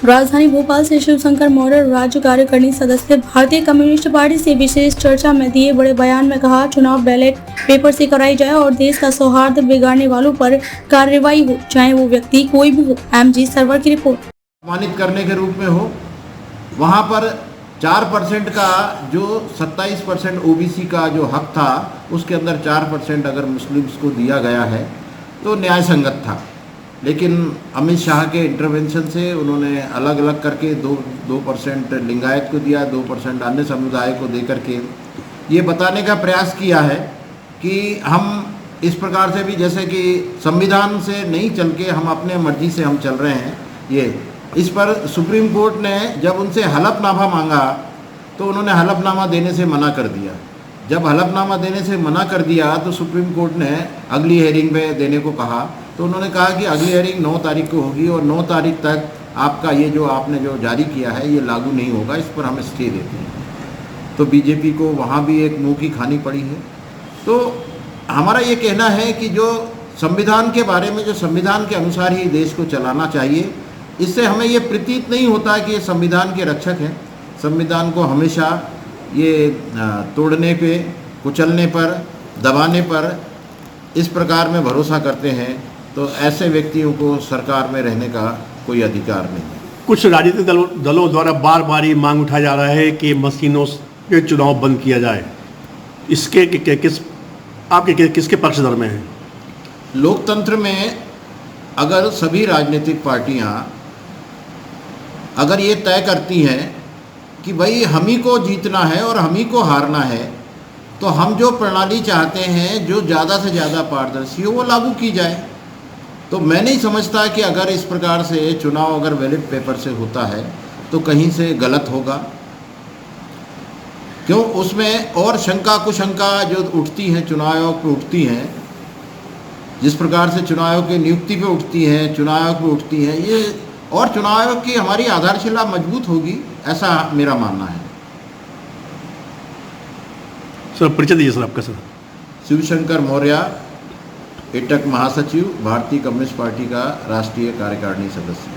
राजधानी भोपाल से शिवशंकर मौर्य राज्य कार्यकारिणी सदस्य भारतीय कम्युनिस्ट पार्टी से विशेष चर्चा में दिए बड़े बयान में कहा, चुनाव बैलेट पेपर से कराई जाए और देश का सौहार्द बिगाड़ने वालों पर कार्रवाई हो, चाहे वो व्यक्ति कोई भी हो। एमजी सर्वर की रिपोर्ट। सम्मानित करने के रूप में हो, वहाँ पर 4% का जो 27% ओबीसी का जो हक था, उसके अंदर 4% अगर मुस्लिम्स को दिया गया है तो न्याय संगत था। लेकिन अमित शाह के इंटरवेंशन से उन्होंने अलग अलग करके 2% लिंगायत को दिया, 2% अन्य समुदाय को दे करके ये बताने का प्रयास किया है कि हम इस प्रकार से भी, जैसे कि संविधान से नहीं चल के हम अपने मर्जी से हम चल रहे हैं। ये इस पर सुप्रीम कोर्ट ने जब उनसे हलफनामा मांगा तो उन्होंने हलफनामा देने से मना कर दिया। जब हलफनामा देने से मना कर दिया तो सुप्रीम कोर्ट ने अगली हेयरिंग में देने को कहा, तो उन्होंने कहा कि अगली हेयरिंग 9 तारीख को होगी और 9 तारीख तक आपका ये जो आपने जो जारी किया है ये लागू नहीं होगा, इस पर हम स्टे देते हैं। तो बीजेपी को वहाँ भी एक मुँह की खानी पड़ी है। तो हमारा ये कहना है कि जो संविधान के बारे में, जो संविधान के अनुसार ही देश को चलाना चाहिए, इससे हमें ये प्रतीत नहीं होता कि ये संविधान के रक्षक हैं। संविधान को हमेशा ये तोड़ने पे, कुचलने पर, दबाने पर इस प्रकार में भरोसा करते हैं, तो ऐसे व्यक्तियों को सरकार में रहने का कोई अधिकार नहीं है। कुछ राजनीतिक दलों द्वारा बार बार ये मांग उठाया जा रहा है कि मशीनों के चुनाव बंद किया जाए। इसके किसके पक्षधर में हैं? लोकतंत्र में अगर सभी राजनीतिक पार्टियां अगर ये तय करती हैं कि भाई हम ही को जीतना है और हम ही को हारना है, तो हम जो प्रणाली चाहते हैं जो ज़्यादा से ज़्यादा पारदर्शी हो वो लागू की जाए। तो मैं नहीं समझता कि अगर इस प्रकार से चुनाव अगर बैलेट पेपर से होता है तो कहीं से गलत होगा। क्यों? उसमें और शंका कुशंका जो उठती हैं, चुनाव आयोग पर उठती हैं, जिस प्रकार से चुनाव आयोग की नियुक्ति पे उठती हैं, चुनाव आयोग पे उठती हैं, ये और चुनाव आयोग की हमारी आधारशिला मजबूत होगी, ऐसा मेरा मानना है। सर परिचय दीजिए सर आपका। सर शिवशंकर मौर्य, एटक महासचिव, भारतीय कम्युनिस्ट पार्टी का राष्ट्रीय कार्यकारिणी सदस्य।